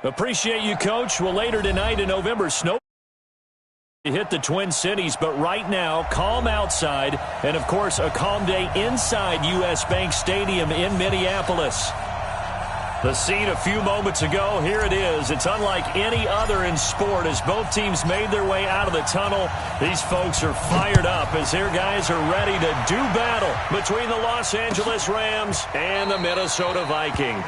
Appreciate you, Coach. Well, later tonight in November, snow hit the Twin Cities, but right now, calm outside, and, of course, a calm day inside U.S. Bank Stadium in Minneapolis. The scene a few moments ago, here it is. It's unlike any other in sport as both teams made their way out of the tunnel. These folks are fired up as their guys are ready to do battle between the Los Angeles Rams and the Minnesota Vikings.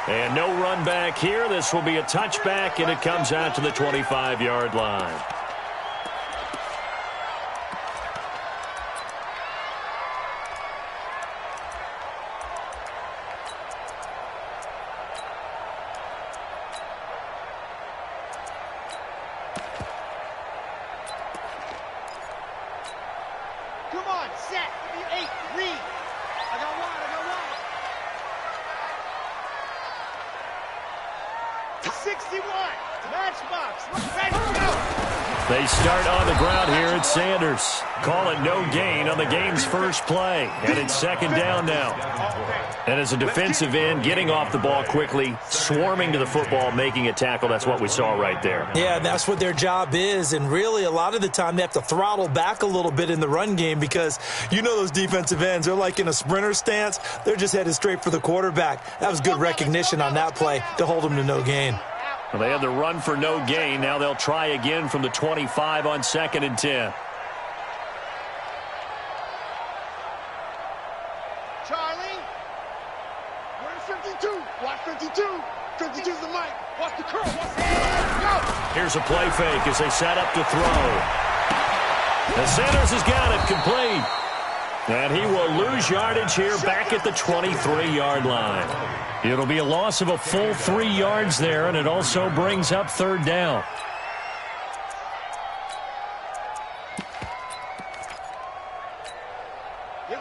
And no run back here. This will be a touchback, and it comes out to the 25-yard line. Come on, set. 8, read. I got one. 61, matchbox. Let's go. They start on the ground here at Sanders. Call it no gain on the game's first play. And it's second down now. And as a defensive end, getting off the ball quickly, swarming to the football, making a tackle, that's what we saw right there. Yeah, and that's what their job is. And really, a lot of the time, they have to throttle back a little bit in the run game because you know those defensive ends, they're like in a sprinter stance. They're just headed straight for the quarterback. That was good recognition on that play to hold them to no gain. Well, they had the run for no gain. Now they'll try again from the 25 on 2nd and 10. Charlie, where's 52? Watch 52. 52's the mic. Watch the curl. Go. Here's a play fake as they set up to throw. The Sanders has got it complete. And he will lose yardage here back at the 23-yard line. It'll be a loss of a full 3 yards there, and it also brings up third down.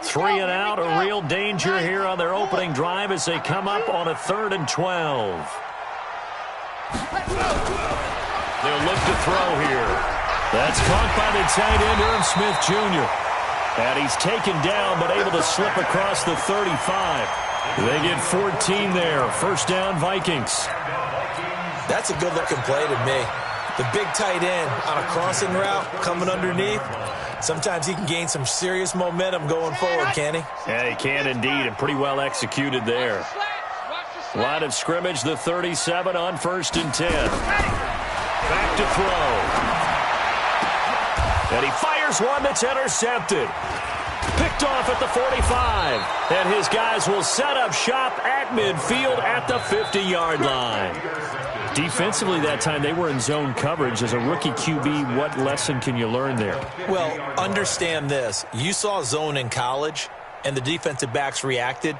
Three and out, a real danger here on their opening drive as they come up on a 3rd and 12. They'll look to throw here. That's caught by the tight end, Irv Smith Jr. And he's taken down but able to slip across the 35. They get 14 there. First down, Vikings. That's a good-looking play to me. The big tight end on a crossing route coming underneath. Sometimes he can gain some serious momentum going forward, can he? Yeah, he can indeed, and pretty well executed there. Line of scrimmage, the 37 on 1st and 10. Back to throw. And he fires one that's intercepted. Picked off at the 45. And his guys will set up shop at midfield at the 50-yard line. Defensively that time, they were in zone coverage. As a rookie QB, what lesson can you learn there? Well, understand this. You saw zone in college, and the defensive backs reacted,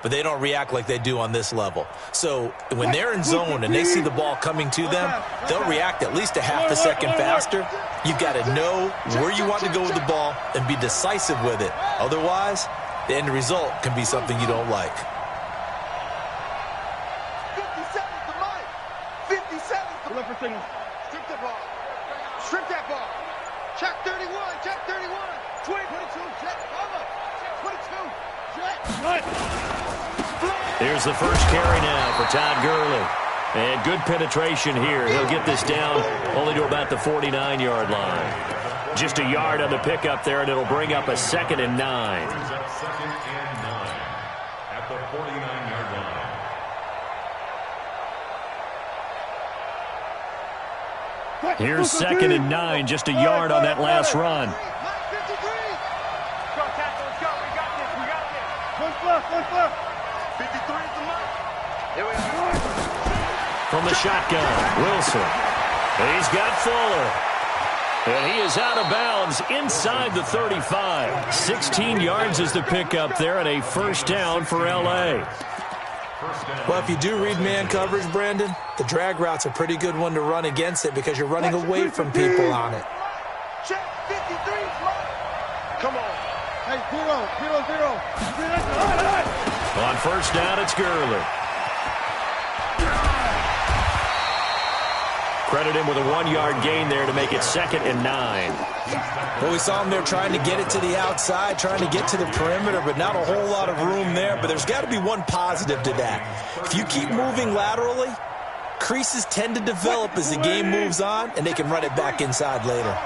but they don't react like they do on this level. So when they're in zone and they see the ball coming to them, they'll react at least a half a second faster. You've got to know where you want to go with the ball and be decisive with it. Otherwise, the end result can be something you don't like. 57's the mic. 57's the mic. Strip that ball. Strip that ball. Check 31. Check 31. 22. Check. Cover. 22. Check. Here's the first carry now for Todd Gurley. And good penetration here. He'll get this down only to about the 49-yard line. Just a yard on the pickup there, and it'll bring up a 2nd and 9. At the 49-yard line. Here's 2nd and 9, just a yard on that last run. From the shotgun, Wilson. He's got Fuller. And he is out of bounds inside the 35. 16 yards is the pickup there, and a first down for L.A. Well, if you do read man coverage, Brandon, the drag route's a pretty good one to run against it because you're running away from people on it. Check 53. Come on. Hey, 0. On first down, it's Gurley. Credit him with a 1-yard gain there to make it 2nd and 9. Well, we saw him there trying to get it to the outside, trying to get to the perimeter, but not a whole lot of room there. But there's got to be one positive to that. If you keep moving laterally, Creases tend to develop as the game moves on, and they can run it back inside later.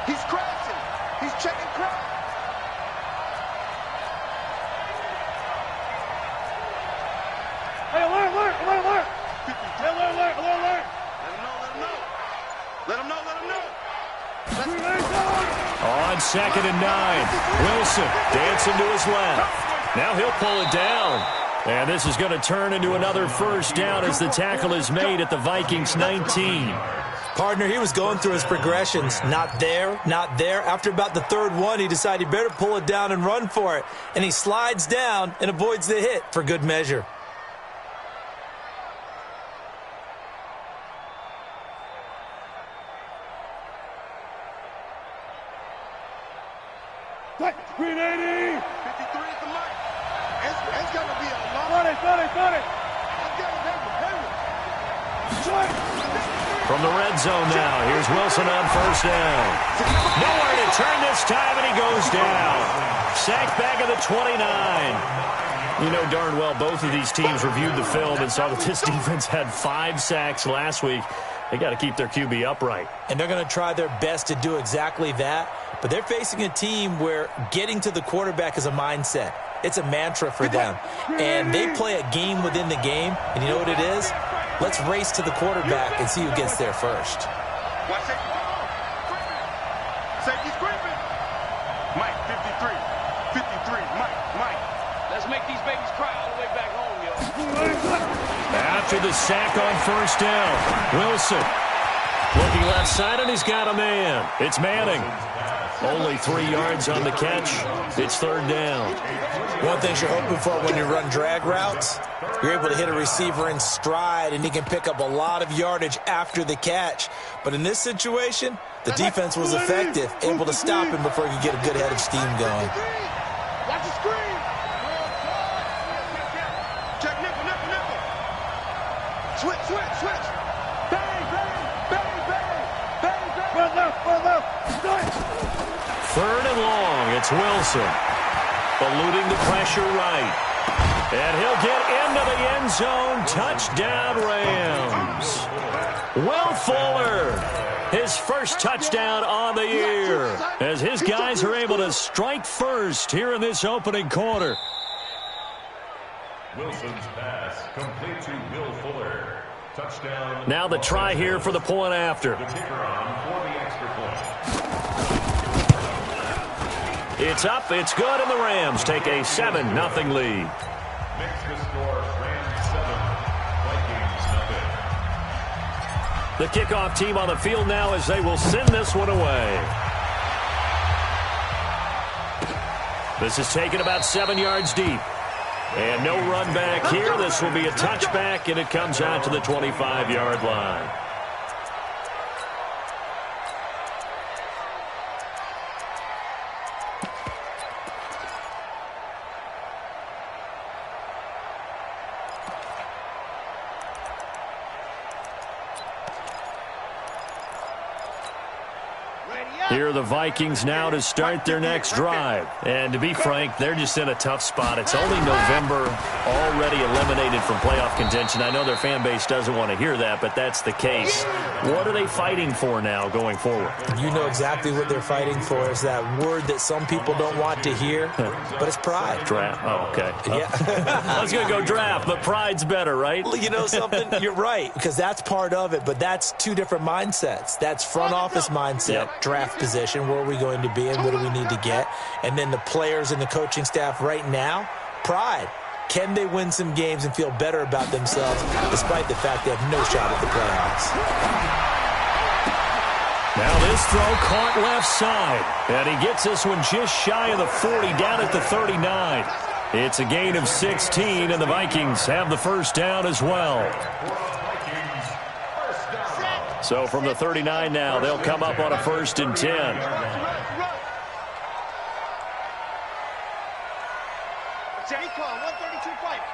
He's crashing. He's checking crash. Hey, alert! Hey, alert! Let him know. On 2nd and 9, Wilson dancing to his left. Now he'll pull it down. And this is going to turn into another first down as the tackle is made at the Vikings 19. Partner, he was going through his progressions. Not there, not there. After about the third one, he decided he better pull it down and run for it. And he slides down and avoids the hit for good measure. Green 80! 53 is the mark. It's going to be a long... Got it! From the red zone now, here's Wilson on first down. Nowhere to turn this time, and he goes down. Sacked back at the 29. You know darn well both of these teams reviewed the film and saw that this defense had 5 sacks last week. They got to keep their QB upright. And they're going to try their best to do exactly that. But they're facing a team where getting to the quarterback is a mindset. It's a mantra for them. And they play a game within the game. And you know what it is? Let's race to the quarterback and see who gets there first. Watch safety. Safety's creeping. Mike, 53. Mike. Let's make these babies cry all the way back home, yo. After the sack on first down, Wilson looking left side, and he's got a man. It's Manning. Only 3 yards on the catch. It's third down. One thing you're hoping for when you run drag routes, you're able to hit a receiver in stride, and he can pick up a lot of yardage after the catch. But in this situation, the defense was effective, able to stop him before he could get a good head of steam going. Watch the screen. Check nickel. Switch. Bang. Well left. Third and long, it's Wilson. Eluding the pressure right. And he'll get into the end zone. Touchdown, Rams. Will Fuller, his first touchdown on the year, as his guys are able to strike first here in this opening quarter. Wilson's pass complete to Will Fuller. Touchdown. Now the try here for the point after. The kicker on for the extra point. It's up, it's good, and the Rams take a 7-0 lead. Makes the score Rams 7, Vikings 0. The kickoff team on the field now as they will send this one away. This is taken about 7 yards deep. And no run back here. This will be a touchback, and it comes out to the 25-yard line. Here are the Vikings now to start their next drive. And to be frank, they're just in a tough spot. It's only November, already eliminated from playoff contention. I know their fan base doesn't want to hear that, but that's the case. What are they fighting for now going forward? You know exactly what they're fighting for. Is that word that some people don't want to hear, but it's pride. Draft. Oh, okay. Yeah. I was going to go draft, but pride's better, right? You know something? You're right, because that's part of it, but that's two different mindsets. That's front office mindset, draft position, where are we going to be and what do we need to get? And then the players and the coaching staff right now, pride. Can they win some games and feel better about themselves despite the fact they have no shot at the playoffs? Now this throw caught left side, and he gets this one just shy of the 40, down at the 39. It's a gain of 16, and the Vikings have the first down as well. So from the 39 now, they'll come up on a 1st and 10. Jenny Call, 132 fight.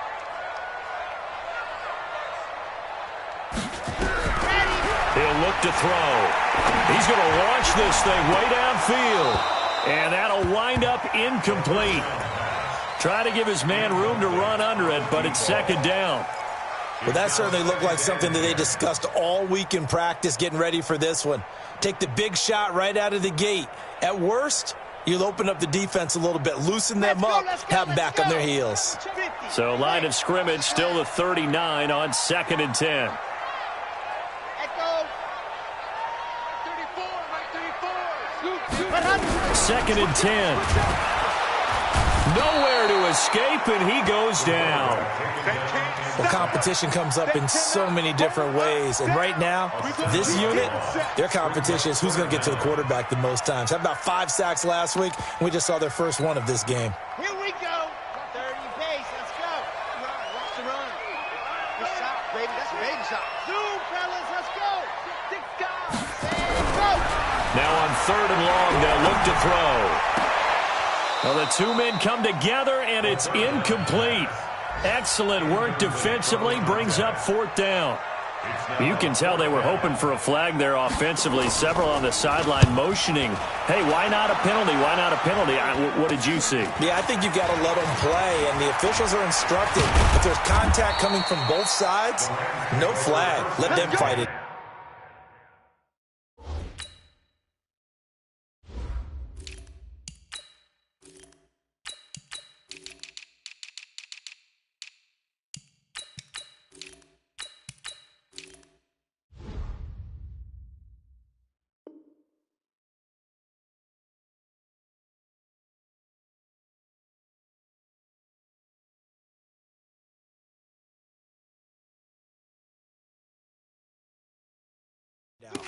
He'll look to throw. He's going to launch this thing way downfield. And that'll wind up incomplete. Try to give his man room to run under it, but it's 2nd down. Well, that certainly looked like something that they discussed all week in practice getting ready for this one. Take the big shot right out of the gate. At worst, you'll open up the defense a little bit, loosen them up, have them back on their heels. So line of scrimmage still the 39 on 2nd and 10. Second and 10. Nowhere to escape, and he goes down. Well, competition comes up in so many different ways. And right now, this unit, their competition is who's going to get to the quarterback the most times. Had about 5 sacks last week, and we just saw their first one of this game. Here we go. 30 pace. Let's go. Run. Watch the run. Good shot, baby. That's a baby shot. Zoom, fellas. Let's go. Six guys. And go. Now on 3rd and long, they'll look to throw. Well, the two men come together, and it's incomplete. Excellent work defensively, brings up 4th down. You can tell they were hoping for a flag there offensively. Several on the sideline motioning, hey, why not a penalty? Why not a penalty? What did you see? Yeah, I think you've got to let them play, and the officials are instructed. If there's contact coming from both sides, no flag. Let them fight it.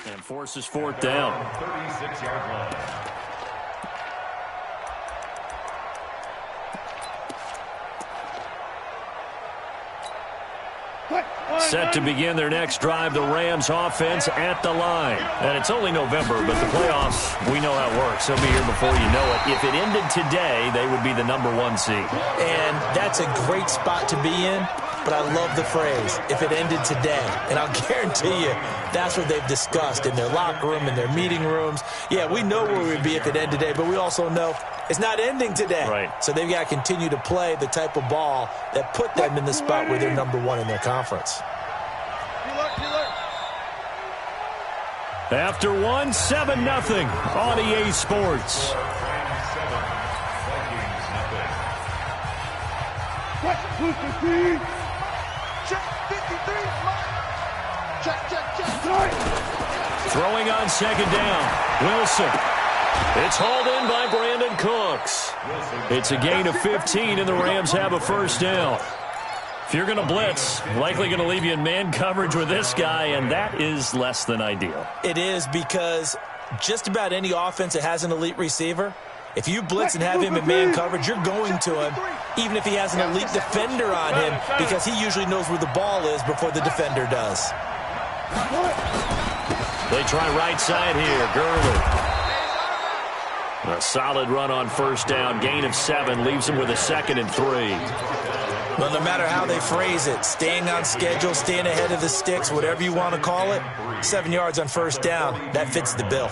And forces 4th down. 36-yard line. Set to begin their next drive, the Rams offense at the line. And it's only November, but the playoffs, we know how it works. They'll be here before you know it. If it ended today, they would be the #1 seed. And that's a great spot to be in. But I love the phrase, if it ended today. And I'll guarantee you, that's what they've discussed in their locker room, in their meeting rooms. Yeah, we know where we'd be if it ended today, but we also know it's not ending today. Right. So they've got to continue to play the type of ball that put them in the spot where they're #1 in their conference. After one, 7-0 on EA Sports. Throwing on 2nd down. Wilson. It's hauled in by Brandon Cooks. It's a gain of 15, and the Rams have a 1st down. If you're going to blitz, likely going to leave you in man coverage with this guy, and that is less than ideal. It is, because just about any offense that has an elite receiver, if you blitz and have him in man coverage, you're going to him, even if he has an elite defender on him, because he usually knows where the ball is before the defender does. They try right side here. Gurley. A solid run on 1st down. Gain of 7 leaves him with a 2nd and 3. Well, no matter how they phrase it, staying on schedule, staying ahead of the sticks, whatever you want to call it, 7 yards on 1st down, that fits the bill.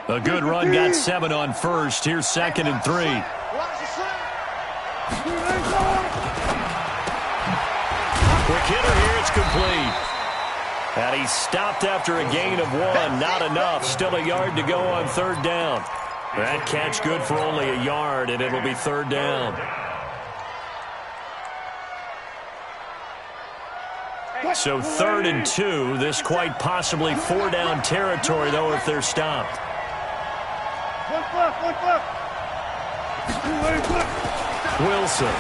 A good run, got 7 on 1st. Here's 2nd and 3. Quick hitter here, it's complete. And he stopped after a gain of 1. Not enough. Still a yard to go on 3rd down. That catch good for only a yard, and it'll be 3rd down. So 3rd and 2. This quite possibly 4-down territory, though, if they're stopped. Wilson.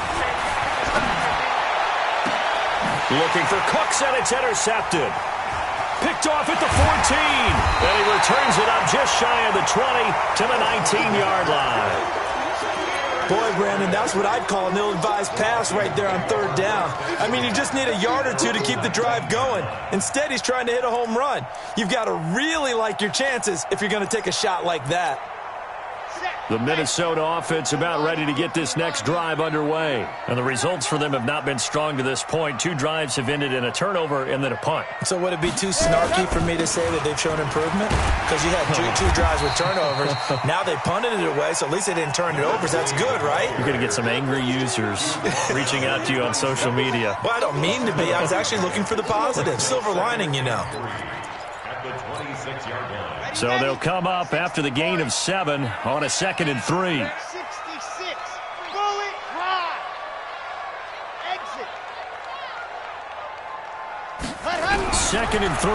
Looking for Cooks, and it's intercepted. Picked off at the 14. And he returns it up just shy of the 20 to the 19-yard line. Boy, Brandon, that's what I'd call an ill-advised pass right there on 3rd down. I mean, you just need a yard or 2 to keep the drive going. Instead, he's trying to hit a home run. You've got to really like your chances if you're going to take a shot like that. Set. The Minnesota offense about ready to get this next drive underway. And the results for them have not been strong to this point. 2 drives have ended in a turnover and then a punt. So would it be too snarky for me to say that they've shown improvement? Because you had two drives with turnovers. Now they punted it away, so at least they didn't turn it over. So that's good, right? You're going to get some angry users reaching out to you on social media. Well, I don't mean to be. I was actually looking for the positive. Silver lining, you know. So they'll come up after the gain of 7 on a 2nd and 3. 66. Bullet drive. Exit. 2nd and 3.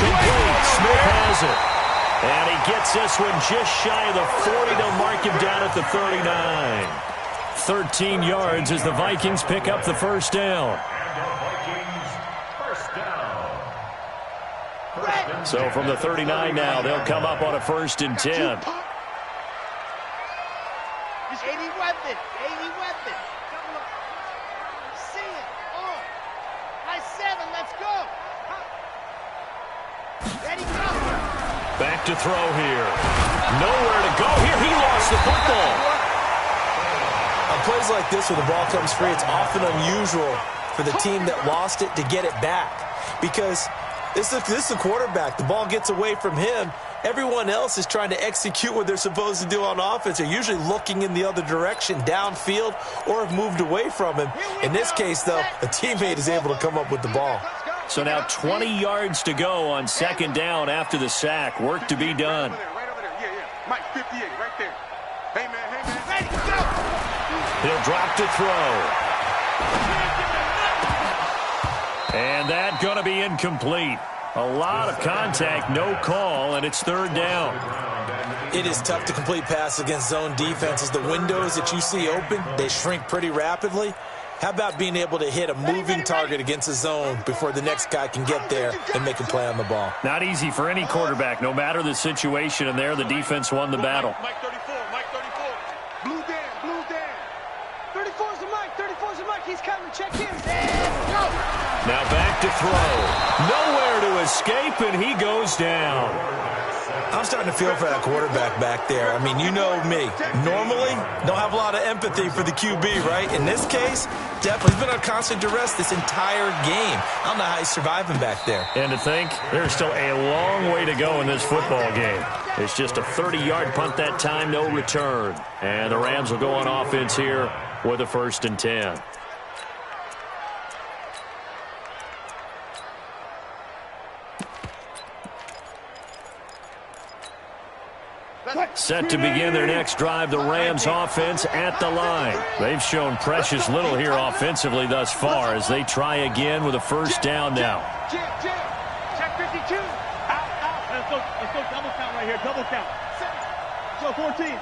Complete. Smith has it. And he gets this one just shy of the 40 to mark him down at the 39. 13 yards as the Vikings pick up the first down. So from the 39 now, they'll come up on a 1st and 10. 80 weapon. 80 weapon. See it. On. High 7. Let's go. Ready, go. Back to throw here. Nowhere to go here. He lost the football. On plays like this where the ball comes free, it's often unusual for the team that lost it to get it back. Because this is the quarterback. The ball gets away from him. Everyone else is trying to execute what they're supposed to do on offense. They're usually looking in the other direction, downfield, or have moved away from him. In this case, though, a teammate is able to come up with the ball. So now 20 yards to go on 2nd down after the sack. Work to be done. Right over there. Yeah. Mike 58 right there. Hey, man. Ready, go. He'll drop to throw. And that's going to be incomplete. A lot of contact, no call, and it's 3rd down. It is tough to complete passes against zone defenses. The windows that you see open, they shrink pretty rapidly. How about being able to hit a moving target against a zone before the next guy can get there and make a play on the ball? Not easy for any quarterback, no matter the situation, and there the defense won the battle. Mike 34. Blue down. 34's the Mike. He's coming. Check him. Go. Now back to throw. Nowhere to escape, and he goes down. I'm starting to feel for that quarterback back there. I mean, you know me. Normally, don't have a lot of empathy for the QB, right? In this case, definitely he's been on constant duress this entire game. I don't know how he's surviving back there. And to think, there's still a long way to go in this football game. It's just a 30-yard punt that time, no return. And the Rams will go on offense here with a 1st and 10. Set to begin their next drive, the Rams offense at the line. They've shown precious little here offensively thus far as they try again with a 1st down now. Check 52. Out. Let's go double count right here. Double count. So 14.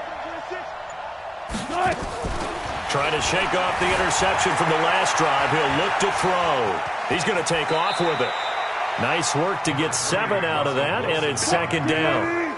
Trying to shake off the interception from the last drive. He'll look to throw. He's going to take off with it. Nice work to get 7 out of that, and it's 2nd down.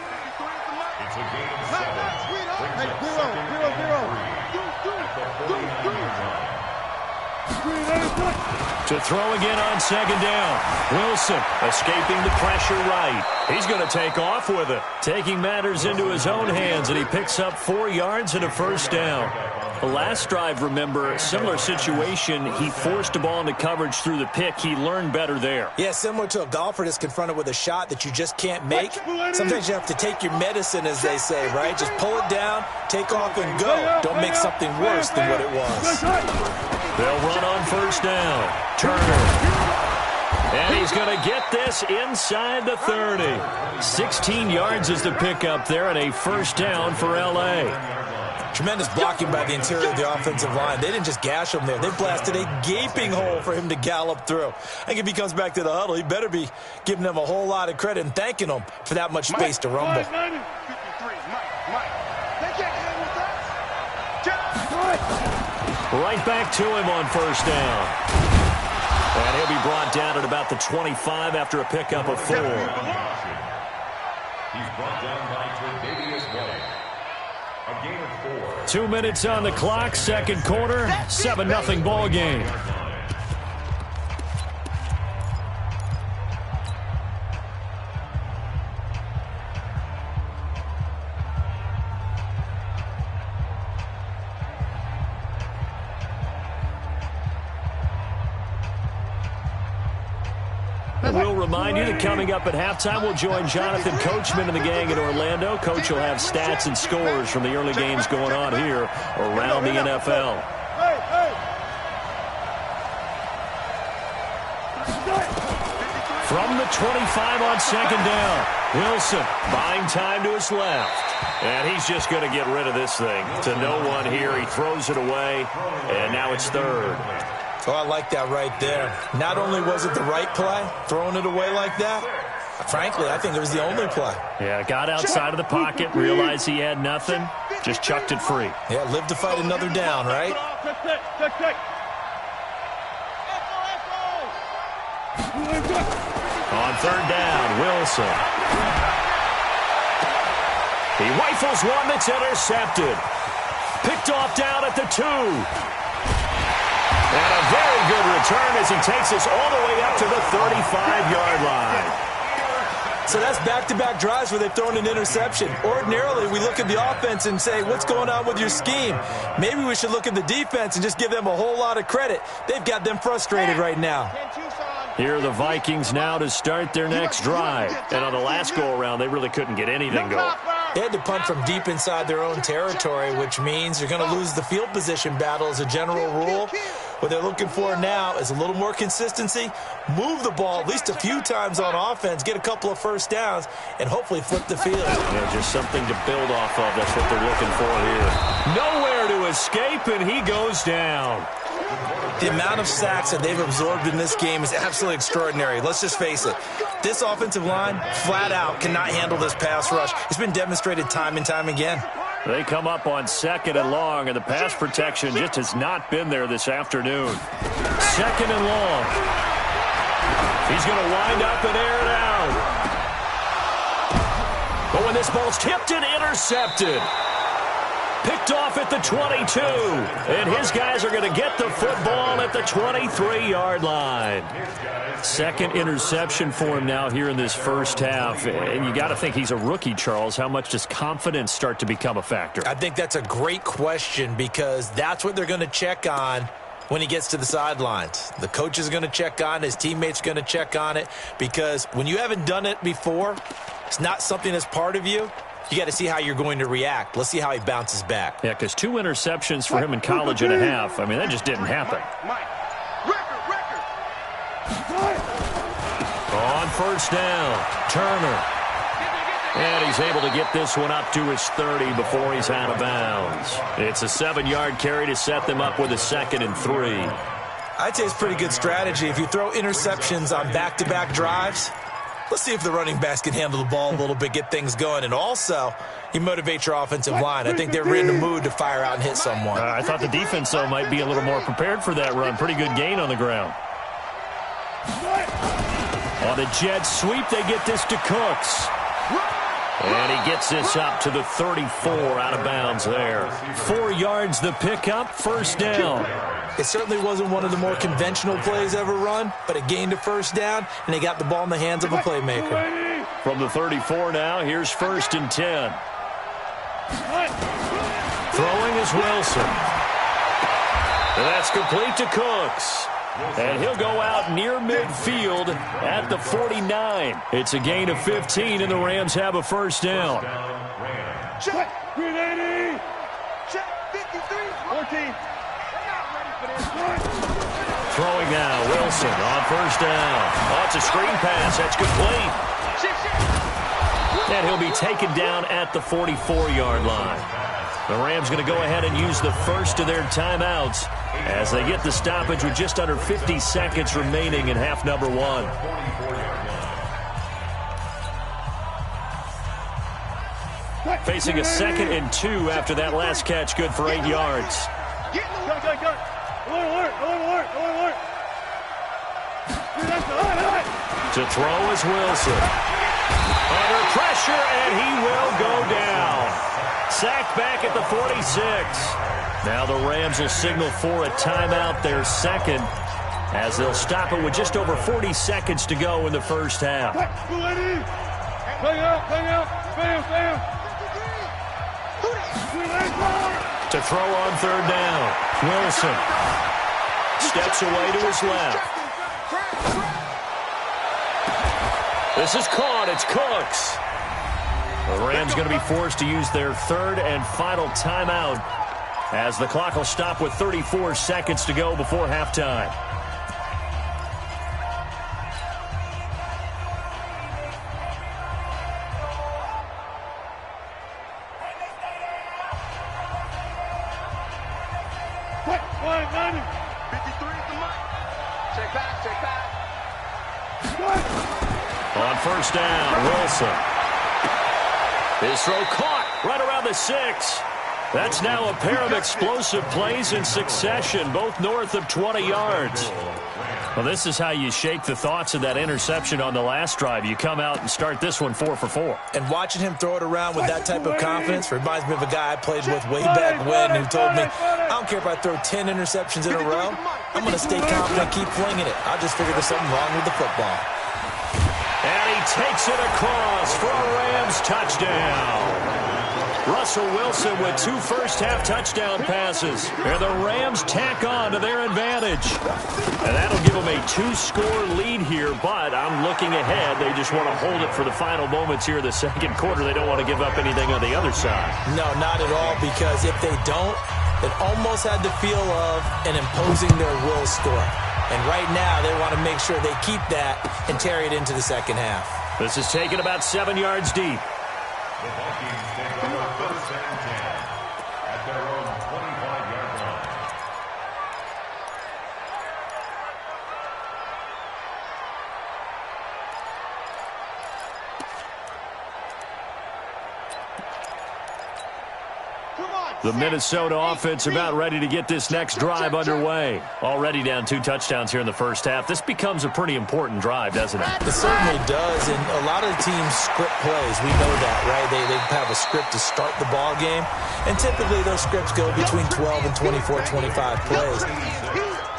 To throw again on 2nd down. Wilson escaping the pressure right. He's going to take off with it. Taking matters into his own hands, and he picks up 4 yards and a 1st down. The last drive, remember, similar situation. He forced the ball into coverage through the pick. He learned better there. Yeah, similar to a golfer that's confronted with a shot that you just can't make. Sometimes you have to take your medicine, as they say, right? Just pull it down, take off, and go. Don't make something worse than what it was. They'll run on 1st down. Turner. And he's going to get this inside the 30. 16 yards is the pickup there, and a 1st down for L.A. Tremendous blocking by the interior of the offensive line. They didn't just gash him there. They blasted a gaping hole for him to gallop through. I think if he comes back to the huddle, he better be giving them a whole lot of credit and thanking them for that much space to rumble. 53, Mike. They can't handle that. Right back to him on 1st down. And he'll be brought down at about the 25 after a pickup of 4. He's brought down by Tre'Davious White. A gain of 4. 2 minutes on the clock, 2nd quarter, 7-0 ball game. We'll remind you that coming up at halftime, we'll join Jonathan Coachman and the gang in Orlando. Coach will have stats and scores from the early games going on here around the NFL. From the 25 on second down, Wilson buying time to his left. And he's just going to get rid of this thing to no one here. He throws it away, and now it's third. Oh, I like that right there. Not only was it the right play, throwing it away like that, frankly, I think it was the only play. Yeah, got outside of the pocket, realized he had nothing, just chucked it free. Yeah, live to fight another down, right? On third down, Wilson. He rifles one that's intercepted. Picked off down at the 2. And a very good return as he takes us all the way up to the 35-yard line. So that's back-to-back drives where they've thrown an interception. Ordinarily, we look at the offense and say, what's going on with your scheme? Maybe we should look at the defense and just give them a whole lot of credit. They've got them frustrated right now. Here are the Vikings now to start their next drive. And on the last go-around, they really couldn't get anything going. They had to punt from deep inside their own territory, which means you're going to lose the field position battle as a general rule. What they're looking for now is a little more consistency, move the ball at least a few times on offense, get a couple of first downs, and hopefully flip the field. Yeah, just something to build off of. That's what they're looking for here. Nowhere to escape, and he goes down. The amount of sacks that they've absorbed in this game is absolutely extraordinary. Let's just face it. This offensive line, flat out, cannot handle this pass rush. It's been demonstrated time and time again. They come up on second and long, and the pass protection just has not been there this afternoon. Second and long. He's going to wind up and air it out. But when this ball's tipped and intercepted. Picked off at the 22. And his guys are going to get the football at the 23-yard line. Second interception for him now here in this first half. And you got to think he's a rookie, Charles. How much does confidence start to become a factor? I think that's a great question because that's what they're going to check on when he gets to the sidelines. The coach is going to check on it. His teammates are going to check on it because when you haven't done it before, it's not something that's part of you. You got to see how you're going to react. Let's see how he bounces back. Yeah, because 2 interceptions for him in college and a half. I mean, that just didn't happen. On first down, Turner. And he's able to get this one up to his 30 before he's out of bounds. It's a 7-yard carry to set them up with a 2nd and 3. I'd say it's pretty good strategy. If you throw interceptions on back-to-back drives, let's see if the running backs can handle the ball a little bit, get things going. And also, you motivate your offensive line. I think they're in the mood to fire out and hit someone. I thought the defense, though, might be a little more prepared for that run. Pretty good gain on the ground. On a jet sweep, they get this to Cooks. And he gets this up to the 34 out of bounds there. 4 yards the pickup, first down. It certainly wasn't one of the more conventional plays ever run, but it gained a first down, and they got the ball in the hands of a playmaker. From the 34 now, here's 1st and 10. Throwing is Wilson. And that's complete to Cooks. And he'll go out near midfield at the 49. It's a gain of 15, and the Rams have a first down. Check. 380. Check. 53. 14. Throwing now, Wilson on first down. Oh, it's a screen pass. That's complete. And he'll be taken down at the 44-yard line. The Rams going to go ahead and use the first of their timeouts as they get the stoppage with just under 50 seconds remaining in half number 1. Facing a 2nd and 2 after that last catch, good for 8 yards. To throw is Wilson. Under pressure, and he will go down. Sacked back at the 46. Now the Rams will signal for a timeout, their second, as they'll stop it with just over 40 seconds to go in the first half. To throw on third down, Wilson steps away to his left. This is caught. It's Cooks. The Rams going to be forced to use their third and final timeout as the clock will stop with 34 seconds to go before halftime. On first down, Wilson. His throw caught right around the 6. That's now a pair of explosive plays in succession, both north of 20 yards. Well, this is how you shake the thoughts of that interception on the last drive. You come out and start this one 4 for 4. And watching him throw it around with that type of confidence reminds me of a guy I played with way back when who told me, I don't care if I throw 10 interceptions in a row. I'm going to stay confident, keep flinging it. I just figured there's something wrong with the football. And he takes it across for a Rams touchdown. Russell Wilson with 2 first-half touchdown passes. And the Rams tack on to their advantage. And that'll give them a 2-score lead here, but I'm looking ahead. They just want to hold it for the final moments here in the second quarter. They don't want to give up anything on the other side. No, not at all, because if they don't, it almost had the feel of an imposing their will score. And right now, they want to make sure they keep that and carry it into the second half. This is taken about 7 yards deep. The Vikings take over first and 10 at their own 25-yard line. The Minnesota offense about ready to get this next drive underway. Already down 2 touchdowns here in the first half. This becomes a pretty important drive, doesn't it? It certainly does, and a lot of the teams script plays. We know that, right? They have a script to start the ball game, and typically those scripts go between 12 and 24, 25 plays.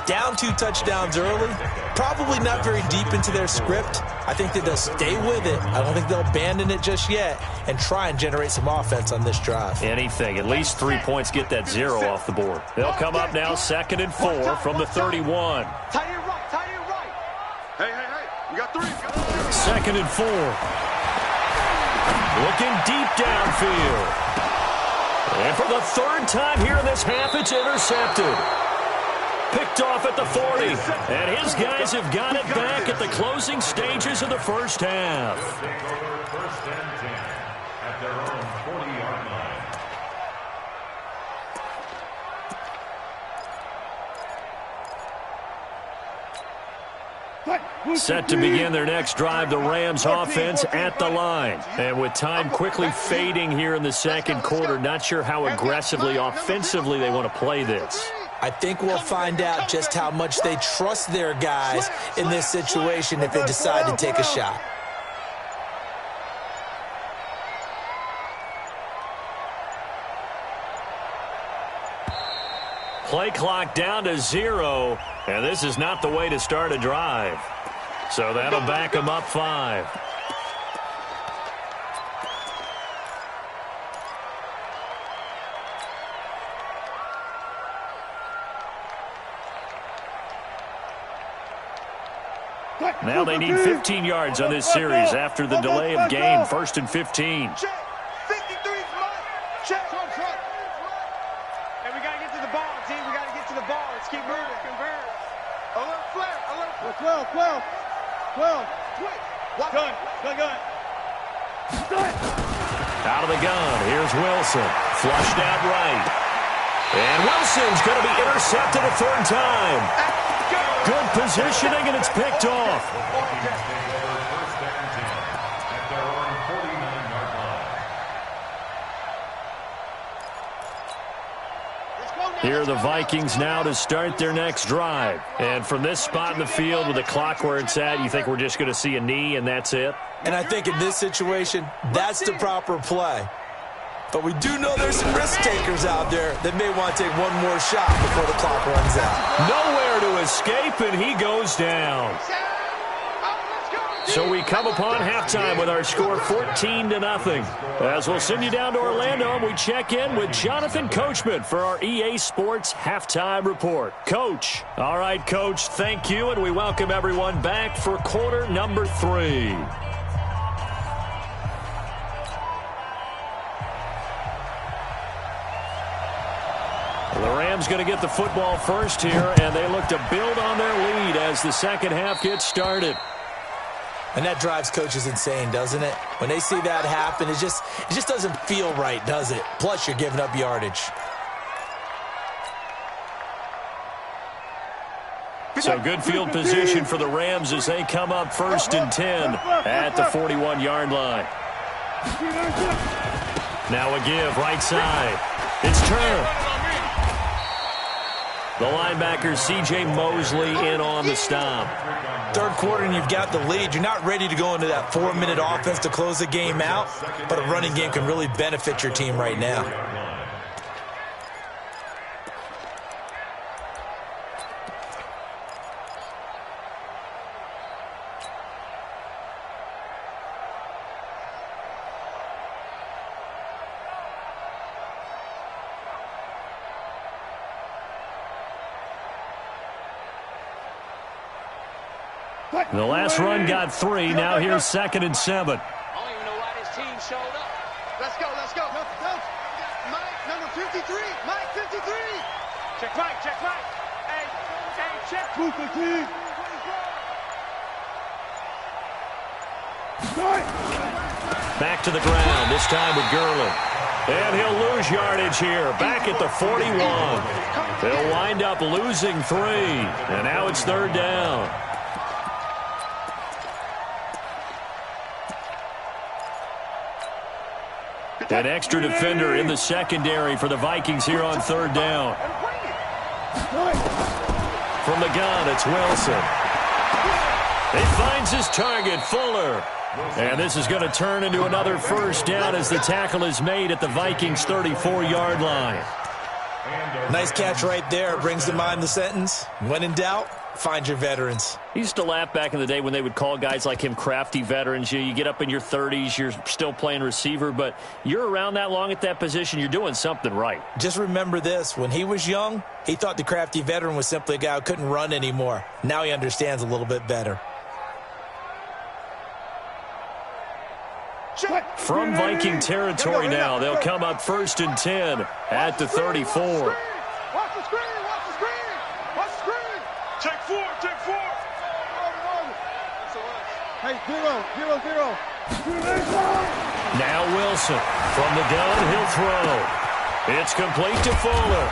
Down 2 touchdowns early, probably not very deep into their script. I think that they'll stay with it. I don't think they'll abandon it just yet and try and generate some offense on this drive. Anything. At least 3 points get that 0 off the board. They'll come up now 2nd and 4 from the 31. Tight end right, tight end right. Hey, we got 3. 2nd and 4. Looking deep downfield. And for the 3rd time here in this half, it's intercepted. Picked off at the 40, and his guys have got it back at the closing stages of the first half. They'll take over first and 10 at their own 40-yard line. Set to begin their next drive, the Rams offense at the line. And with time quickly fading here in the second quarter, not sure how aggressively, offensively they want to play this. I think we'll find out just how much they trust their guys in this situation if they decide to take a shot. Play clock down to 0, and this is not the way to start a drive. So that'll back them up 5. Now they need 15 yards on this series after the delay of game. 1st and 15. Check. 53's mine. Check. Hey, we got to get to the ball, team. We got to get to the ball. Let's keep moving. Convert. Alert flare. Alert. 12. Quick. Gun. Out of the gun. Here's Wilson. Flushed out right. And Wilson's going to be intercepted a 3rd time. Good positioning, and it's picked off. The Vikings take over first and 10 at their own 49-yard line. Here are the Vikings now to start their next drive. And from this spot in the field with the clock where it's at, you think we're just going to see a knee and that's it? And I think in this situation, that's the proper play. But we do know there's some risk takers out there that may want to take one more shot before the clock runs out. Nowhere to escape, and he goes down. So we come upon halftime with our score 14-0. As we'll send you down to Orlando, and we check in with Jonathan Coachman for our EA Sports Halftime Report. Coach. All right, Coach, thank you, and we welcome everyone back for quarter number 3. Rams going to get the football first here, and they look to build on their lead as the second half gets started. And that drives coaches insane, doesn't it? When they see that happen, it just doesn't feel right, does it? Plus, you're giving up yardage. So good field position for the Rams as they come up 1st and 10 at the 41-yard line. Now a give, right side. It's turned. The linebacker, C.J. Mosley, in on the stop. Third quarter and you've got the lead. You're not ready to go into that 4-minute offense to close the game out, but a running game can really benefit your team right now. The last run got 3. Now here's 2nd and 7. I don't even know why this team showed up. Let's go, let's go. Mike, number 53. Mike, 53. Check Mike, check Mike. Hey, check. 215. Back to the ground, this time with Gurley. And he'll lose yardage here, back at the 41. They'll wind up losing 3. And now it's 3rd down. An extra defender in the secondary for the Vikings here on 3rd down. From the gun, it's Wilson. He finds his target, Fuller. And this is going to turn into another 1st down as the tackle is made at the Vikings' 34-yard line. Nice catch right there. Brings to mind the sentence, when in doubt, find your veterans. He used to laugh back in the day when they would call guys like him crafty veterans. You get up in your 30s, you're still playing receiver, but you're around that long at that position, you're doing something right. Just remember this. When he was young, he thought the crafty veteran was simply a guy who couldn't run anymore. Now he understands a little bit better. From Viking territory now, they'll come up 1st and 10 at the 34. Watch the screen, watch the screen. Watch the screen. Check 4, check 4. Hey, 0. Now Wilson. From the gun, he'll throw. It's complete to Fuller.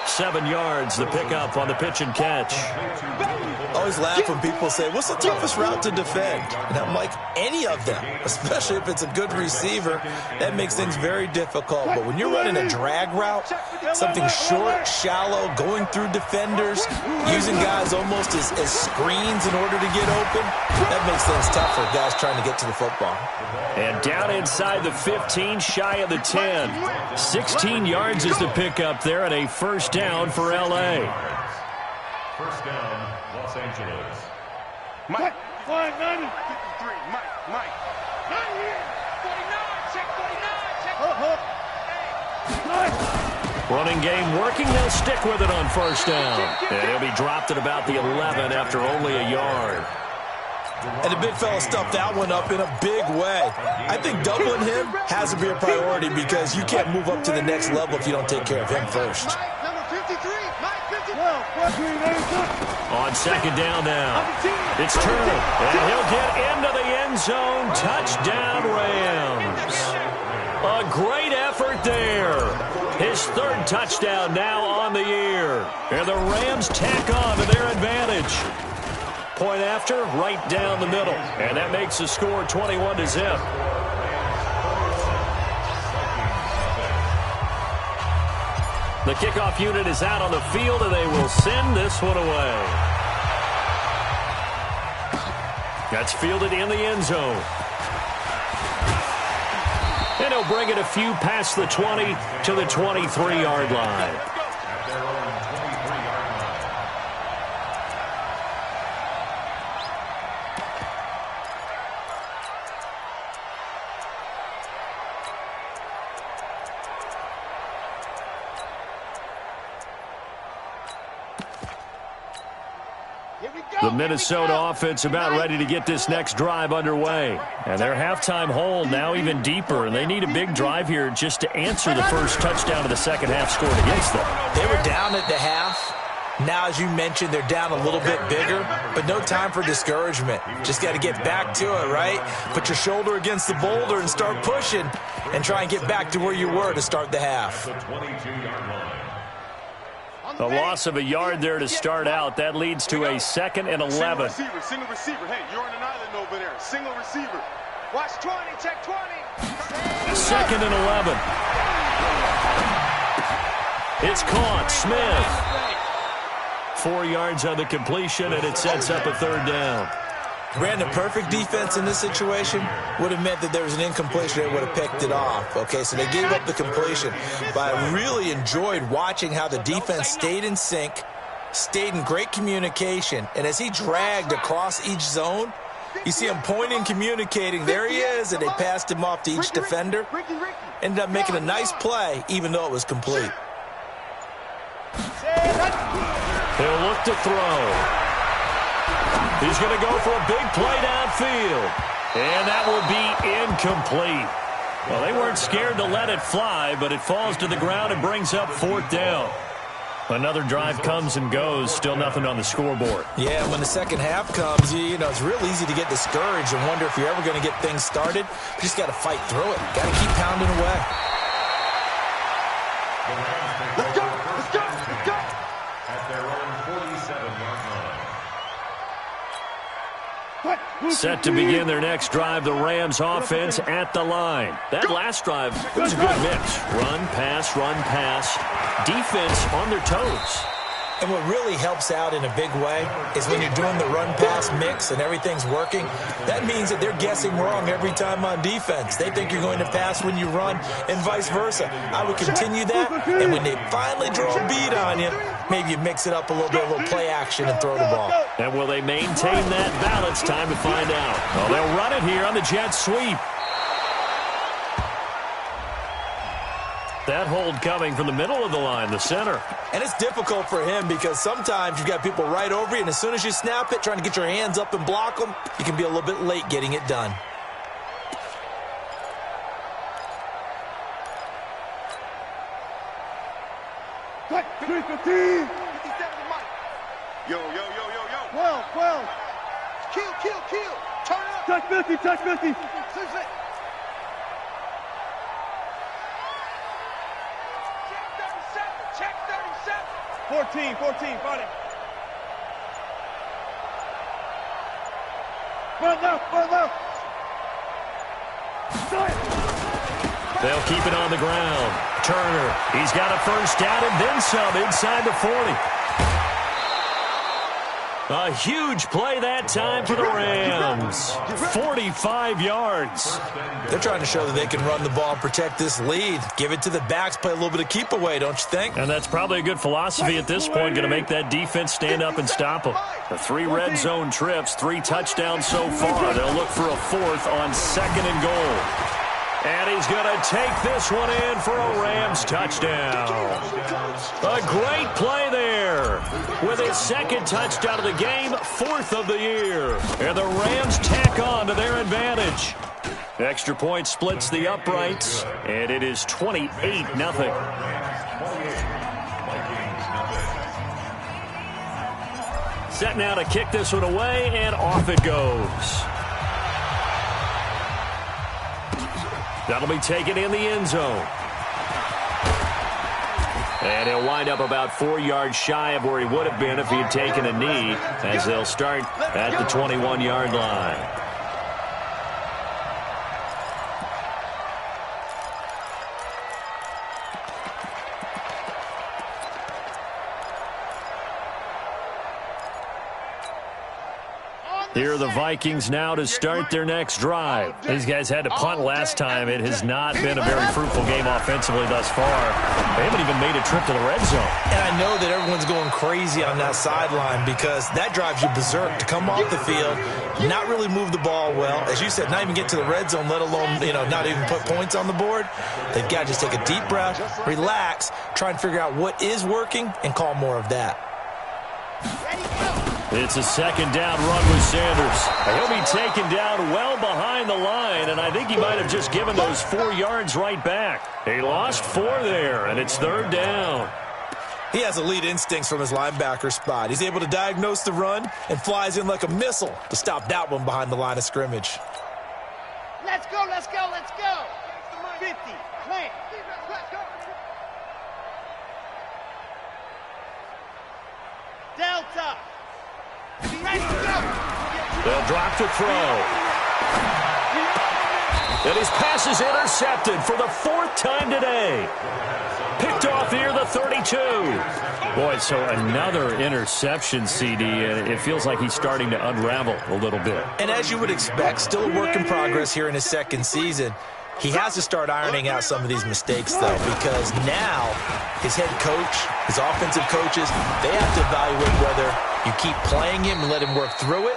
7 yards, the pickup on the pitch and catch. Always laugh when people say, what's the toughest route to defend? And I'm like, any of them, especially if it's a good receiver. That makes things very difficult. But when you're running a drag route, something short, shallow, going through defenders, using guys almost as screens in order to get open, that makes things tough for guys trying to get to the football. And down inside the 15, shy of the 10. 16 yards is the pickup there, and a 1st down for L.A. 1st down, Los Angeles. Mike. 53. Mike. 49, check 49, check. Running game working. They'll stick with it on 1st down. And he'll be dropped at about the 11 after only a yard. And the big fella stuffed that one up in a big way. I think doubling him has to be a priority because you can't move up to the next level if you don't take care of him first. Mike, number 53. Mike, 53. On 2nd down now. It's turned. And he'll get into the end zone. Touchdown, Rams. A great effort there. His 3rd touchdown now on the year. And the Rams tack on to their advantage. Point after, right down the middle. And that makes the score 21-0. The kickoff unit is out on the field, and they will send this one away. That's fielded in the end zone. And he'll bring it a few past the 20 to the 23-yard line. The Minnesota offense about ready to get this next drive underway. And their halftime hole now even deeper, and they need a big drive here just to answer the first touchdown of the second half scored against them. They were down at the half. Now, as you mentioned, they're down a little bit bigger, but no time for discouragement. Just got to get back to it, right? Put your shoulder against the boulder and start pushing and try and get back to where you were to start the half. A loss of a yard there to start out. That leads to a 2nd and 11. Single receiver. Hey, you're on an island over there. Single receiver. Watch 20. Check 20. 2nd and 11. It's caught. Smith. 4 yards on the completion, and it sets up a 3rd down. Brandon, perfect defense in this situation would have meant that there was an incompletion that would have picked it off. Okay, so they gave up the completion. But I really enjoyed watching how the defense stayed in sync, stayed in great communication. And as he dragged across each zone, you see him pointing, communicating. There he is, and they passed him off to each defender. Ended up making a nice play, even though it was complete. He'll look to throw. He's going to go for a big play downfield. And that will be incomplete. Well, they weren't scared to let it fly, but it falls to the ground and brings up 4th down. Another drive comes and goes. Still nothing on the scoreboard. Yeah, when the second half comes, you know, it's real easy to get discouraged and wonder if you're ever going to get things started. You just got to fight through it. Got to keep pounding away. Let's go. Let's go. Let's go. At their own 47-yard line. Set to begin their next drive, the Rams offense at the line. That last drive, it was a good mix. Run, pass, defense on their toes. And what really helps out in a big way is when you're doing the run-pass mix and everything's working, that means that they're guessing wrong every time on defense. They think you're going to pass when you run and vice versa. I would continue that, and when they finally draw a beat on you, maybe you mix it up a little bit, a little play action and throw the ball. And will they maintain that balance? Time to find out. Well, they'll run it here on the jet sweep. That hold coming from the middle of the line, the center. And it's difficult for him because sometimes you've got people right over you, and as soon as you snap it, trying to get your hands up and block them, you can be a little bit late getting it done. Yo. 12. Kill. Turn it up. Touch 50. Check 37. 14, fight it. Run left. They'll keep it on the ground. Turner, he's got a first down and then some inside the 40. A huge play that time for the Rams. 45 yards. They're trying to show that they can run the ball and protect this lead. Give it to the backs, play a little bit of keep away, don't you think? And that's probably a good philosophy at this point, going to make that defense stand up and stop them. The 3 red zone trips, 3 touchdowns so far. They'll look for a 4th on 2nd and goal. And he's going to take this one in for a Rams touchdown. A great play there. With his 2nd touchdown of the game, 4th of the year. And the Rams tack on to their advantage. Extra point splits the uprights, and it is 28-0. Set now to kick this one away, and off it goes. That'll be taken in the end zone. And he'll wind up about 4 yards shy of where he would have been if he had taken a knee, as they'll start at the 21-yard line. Here are the Vikings now to start their next drive. These guys had to punt last time. It has not been a very fruitful game offensively thus far. They haven't even made a trip to the red zone. And I know that everyone's going crazy on that sideline because that drives you berserk to come off the field, not really move the ball well. As you said, not even get to the red zone, let alone, not even put points on the board. They've got to just take a deep breath, relax, try and figure out what is working, and call more of that. Ready, go. It's a second down run with Sanders. He'll be taken down well behind the line, and I think he might have just given those 4 yards right back. He lost 4 there, and it's third down. He has elite instincts from his linebacker spot. He's able to diagnose the run and flies in like a missile to stop that one behind the line of scrimmage. Let's go, let's go, let's go. 50, plant. Delta. They'll drop to throw. And his pass is intercepted for the 4th time today. Picked off near the 32. Boy, so another interception, CD, and it feels like he's starting to unravel a little bit. And as you would expect, still a work in progress here in his second season. He has to start ironing out some of these mistakes, though, because now his head coach, his offensive coaches, they have to evaluate whether you keep playing him and let him work through it,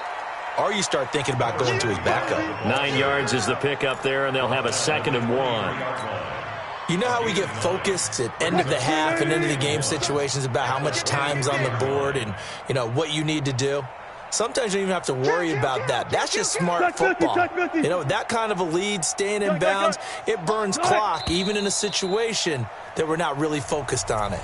or you start thinking about going to his backup. 9 yards is the pickup there, and they'll have a 2nd and 1. You know how we get focused at end of the half and end of the game situations about how much time's on the board and, you know, what you need to do? Sometimes you don't even have to worry about that. That's just smart football. You know, that kind of a lead, staying in bounds, it burns clock, even in a situation that we're not really focused on it.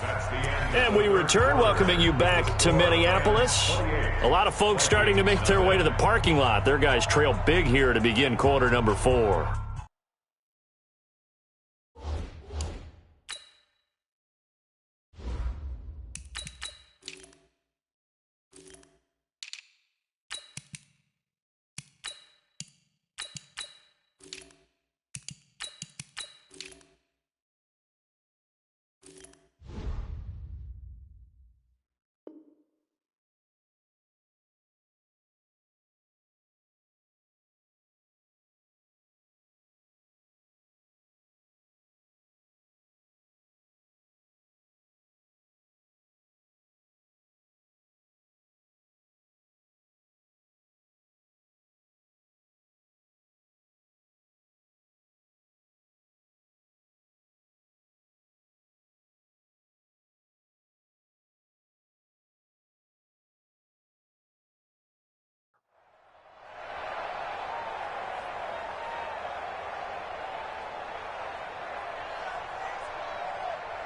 And we return, welcoming you back to Minneapolis. A lot of folks starting to make their way to the parking lot. Their guys trail big here to begin quarter number 4.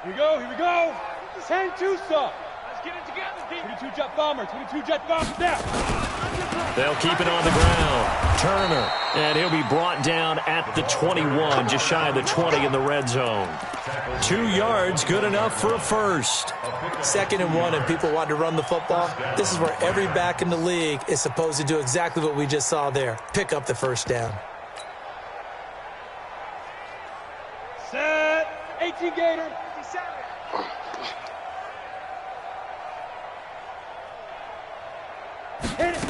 Here we go, here we go. Send Tusa. Let's get it together, D. 22 jet bomber, 22 jet bomber, down. They'll keep it on the ground. Turner, and he'll be brought down at the 21, just shy of the 20 in the red zone. 2 yards, good enough for a first. 2nd and 1, and people want to run the football. This is where every back in the league is supposed to do exactly what we just saw there. Pick up the first down. Set. 18 Gator. Hit it.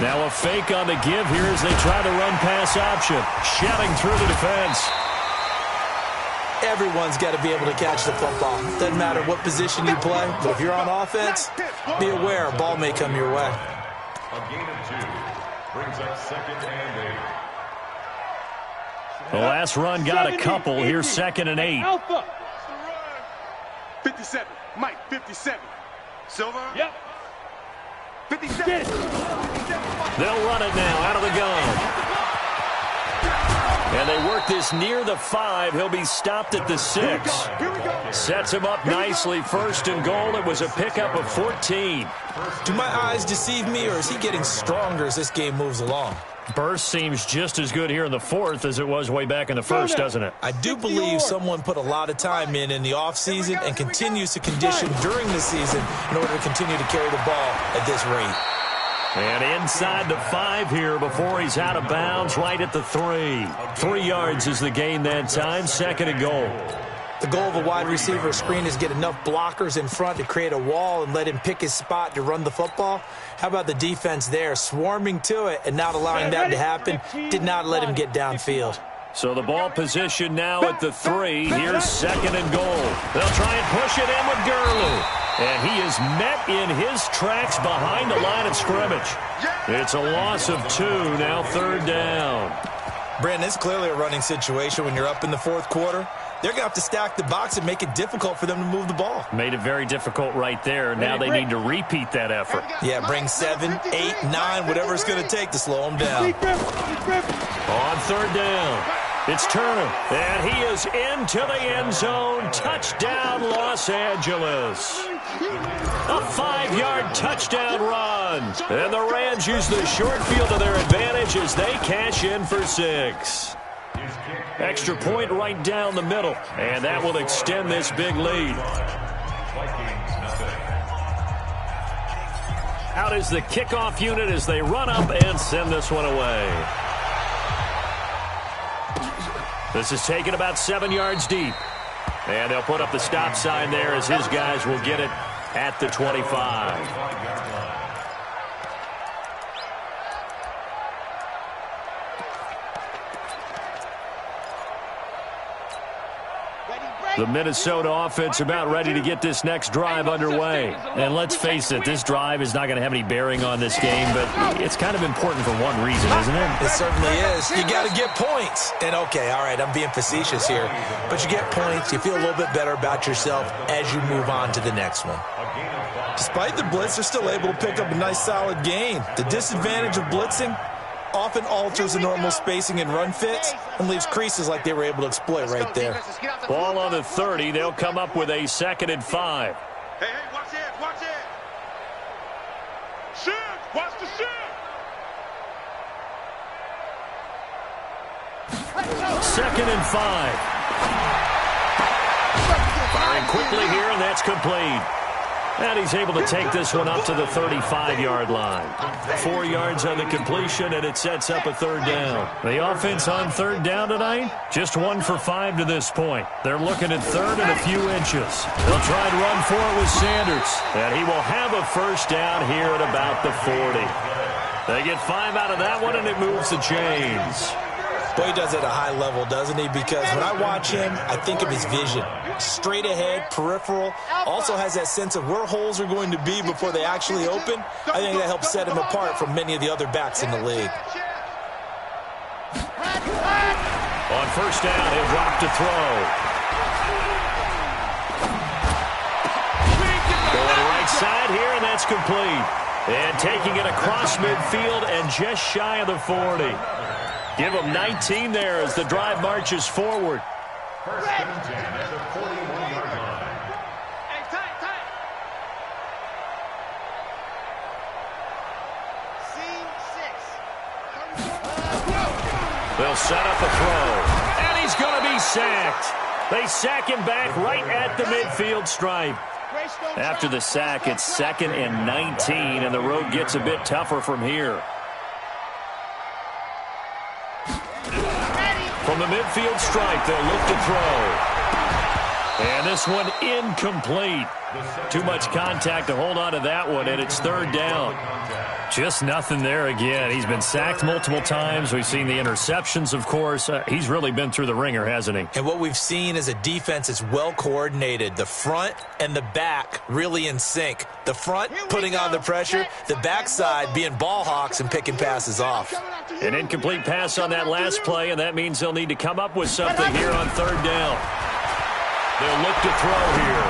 Now a fake on the give here as they try to run pass option. Shelling through the defense. Everyone's got to be able to catch the football. Doesn't matter what position you play, but if you're on offense, be aware a ball may come your way. A gain of 2 brings up 2nd and 8. The last run got a couple. Here's 2nd and 8. Alpha. 57. Mike, 57. Silver. Yep. 57. Get it. They'll run it now out of the gun. And they work this near the 5. He'll be stopped at the 6. Sets him up nicely. 1st and goal. It was a pickup of 14. Do my eyes deceive me, or is he getting stronger as this game moves along? Burst seems just as good here in the 4th as it was way back in the 1st, doesn't it? I do believe someone put a lot of time in the offseason and continues to condition during the season in order to continue to carry the ball at this rate. And inside the 5 here before he's out of bounds, right at the 3. 3 yards is the gain that time, 2nd and goal. The goal of a wide receiver screen is get enough blockers in front to create a wall and let him pick his spot to run the football. How about the defense there, swarming to it and not allowing that to happen, did not let him get downfield. So the ball position now at the 3. Here's 2nd and goal. They'll try and push it in with Gurley. And he is met in his tracks behind the line of scrimmage. It's a loss of 2, now 3rd down. Brandon, it's clearly a running situation when you're up in the 4th quarter. they're going to have to stack the box and make it difficult for them to move the ball. Made it very difficult right there. Now they need to repeat that effort. Yeah, bring 7, 8, 9, whatever it's going to take to slow them down. On third down, it's Turner, and he is into the end zone. Touchdown, Los Angeles. A 5-yard touchdown run. And the Rams use the short field to their advantage as they cash in for 6. Extra point right down the middle, and that will extend this big lead. Out is the kickoff unit as they run up and send this one away. This is taken about 7 yards deep. And they'll put up the stop sign there as his guys will get it at the 25. The Minnesota offense about ready to get this next drive underway. And let's face it, this drive is not going to have any bearing on this game, but it's kind of important for one reason, isn't it? It certainly is. You got to get points. And, okay, all right, I'm being facetious here. But you get points, you feel a little bit better about yourself as you move on to the next one. Despite the blitz, they're still able to pick up a nice, solid gain. The disadvantage of blitzing often alters the normal spacing and run fits and leaves creases like they were able to exploit right there. Ball on the 30. They'll come up with a 2nd and 5. Hey, watch it, watch it. Shoot, watch the shoot. 2nd and 5. Firing quickly here, and that's complete. And he's able to take this one up to the 35-yard line. 4 yards on the completion, and it sets up a 3rd down. The offense on 3rd down tonight, just 1 for 5 to this point. They're looking at 3rd and a few inches. They'll try and run for it with Sanders. And he will have a 1st down here at about the 40. They get 5 out of that one, and it moves the chains. Boy, he does it at a high level, doesn't he? Because when I watch him, I think of his vision. Straight ahead, peripheral. Also has that sense of where holes are going to be before they actually open. I think that helps set him apart from many of the other backs in the league. On 1st down, he'll drop to throw. Going right side here, and that's complete. And taking it across midfield and just shy of the 40. Give them 19 there as the drive marches forward. 1st and 10 at the 41-yard line. Hey, tight. Seam 6. They'll set up a throw. And he's going to be sacked. They sack him back right at the midfield stripe. After the sack, it's 2nd and 19, and the road gets a bit tougher from here. From the midfield stripe, they'll look to throw. And this one incomplete. Too much contact to hold on to that one, and it's 3rd down. Just nothing there again. He's been sacked multiple times. We've seen the interceptions, of course. He's really been through the ringer, hasn't he? And what we've seen is a defense that's well coordinated. The front and the back really in sync. The front putting on the pressure, the backside being ball hawks and picking passes off. An incomplete pass on that last play, and that means they'll need to come up with something here on 3rd down. They'll look to throw here.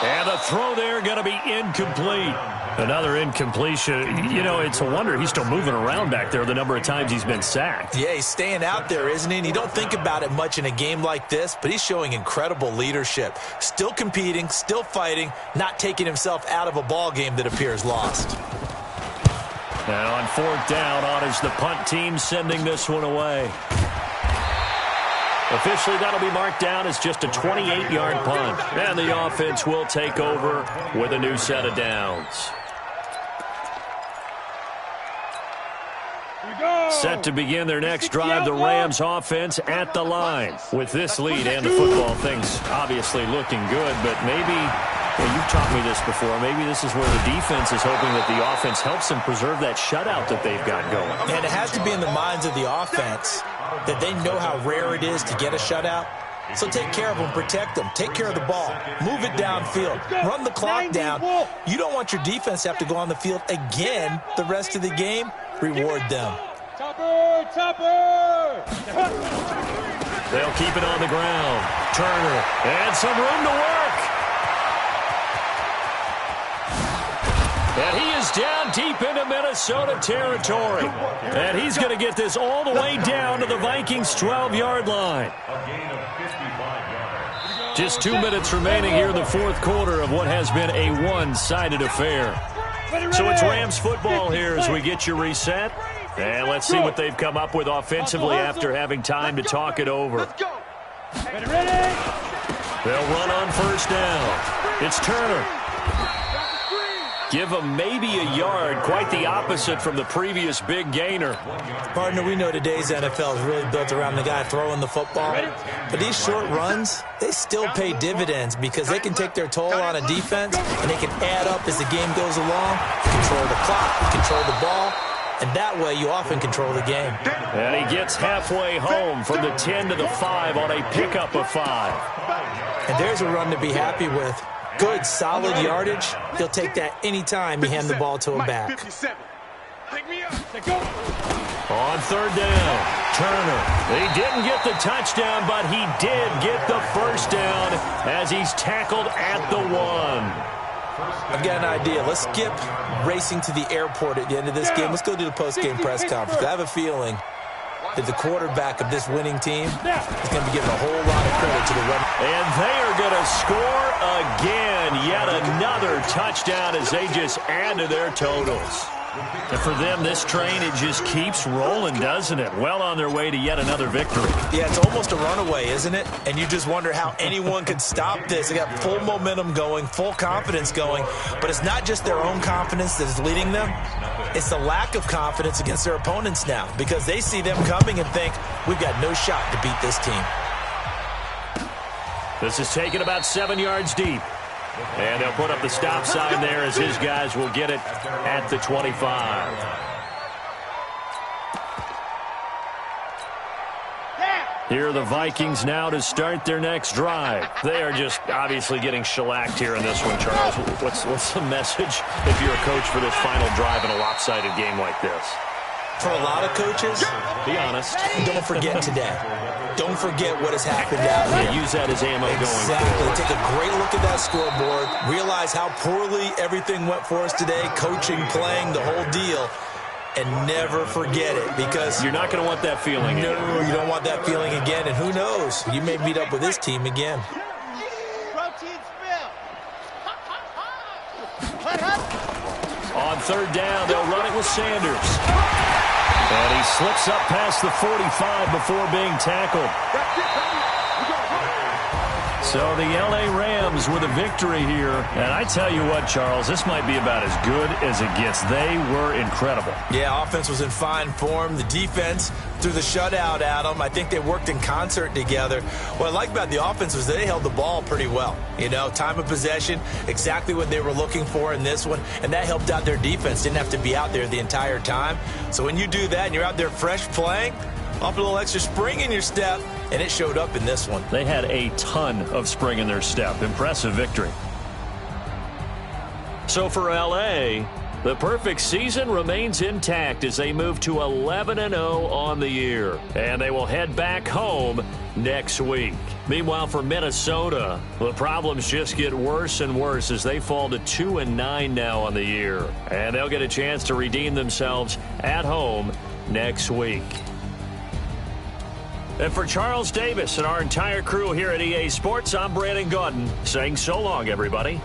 And the throw there going to be incomplete. Another incompletion. You know, it's a wonder he's still moving around back there the number of times he's been sacked. Yeah, he's staying out there, isn't he? And you don't think about it much in a game like this, but he's showing incredible leadership. Still competing, still fighting, not taking himself out of a ball game that appears lost. And on 4th down, on is the punt team sending this one away. Officially, that'll be marked down as just a 28-yard punt. And the offense will take over with a new set of downs. Set to begin their next drive, the Rams offense at the line. With this lead and the football, things obviously looking good, but maybe, well, you've taught me this before, maybe this is where the defense is hoping that the offense helps them preserve that shutout that they've got going. And it has to be in the minds of the offense that they know how rare it is to get a shutout. So take care of them, protect them, take care of the ball, move it downfield, run the clock down. You don't want your defense to have to go on the field again the rest of the game. Reward them. Topper! They'll keep it on the ground. Turner, and some room to work. And he is down deep into Minnesota territory. And he's going to get this all the way down to the Vikings' 12-yard line. A gain of 55 yards. Just 2 minutes remaining here in the fourth quarter of what has been a one-sided affair. So it's Rams football here as we get you reset. And let's see what they've come up with offensively after having time to talk it over. They'll run on first down. It's Turner. Give him maybe a yard, quite the opposite from the previous big gainer. Partner, we know today's NFL is really built around the guy throwing the football. But these short runs, they still pay dividends because they can take their toll on a defense, and they can add up as the game goes along. You control the clock, you control the ball, and that way you often control the game. And he gets halfway home from the 10 to the 5 on a pickup of 5. And there's a run to be happy with. Good, solid yardage. He'll take that anytime you hand the ball to him back. On third down, Turner. He didn't get the touchdown, but he did get the first down as he's tackled at the 1. I've got an idea. Let's skip racing to the airport at the end of this game. Let's go do the post-game press conference. I have a feeling that the quarterback of this winning team is going to be given a whole lot of credit to the run. And they are going to score again. Yet another touchdown as they just add to their totals. And for them, this train, it just keeps rolling, doesn't it? Well on their way to yet another victory. Yeah, it's almost a runaway, isn't it? And you just wonder how anyone could stop this. They got full momentum going, full confidence going. But it's not just their own confidence that is leading them. It's the lack of confidence against their opponents now because they see them coming and think, we've got no shot to beat this team. This is taken about 7 yards deep. And they'll put up the stop sign there as his guys will get it at the 25. Here are the Vikings now to start their next drive. They are just obviously getting shellacked here in this one, Charles. What's the message if you're a coach for this final drive in a lopsided game like this? For a lot of coaches, be honest, don't forget today. Don't forget what has happened out here. Use that as ammo going forward. Take a great look at that scoreboard. Realize how poorly everything went for us today. Coaching, playing, the whole deal. And never forget it because you're not going to want that feeling again. No, you don't want that feeling again. And who knows? You may meet up with this team again. On third down, they'll run it with Sanders. And he slips up past the 45 before being tackled. So the L.A. Rams with a victory here. And I tell you what, Charles, this might be about as good as it gets. They were incredible. Yeah, offense was in fine form. The defense threw the shutout at them. I think they worked in concert together. What I like about the offense was they held the ball pretty well. You know, time of possession, exactly what they were looking for in this one. And that helped out their defense. Didn't have to be out there the entire time. So when you do that and you're out there fresh playing, off a little extra spring in your step, and it showed up in this one. They had a ton of spring in their step. Impressive victory. So for L.A., the perfect season remains intact as they move to 11-0 on the year. And they will head back home next week. Meanwhile, for Minnesota, the problems just get worse and worse as they fall to 2-9 now on the year. And they'll get a chance to redeem themselves at home next week. And for Charles Davis and our entire crew here at EA Sports, I'm Brandon Gaudin saying so long, everybody.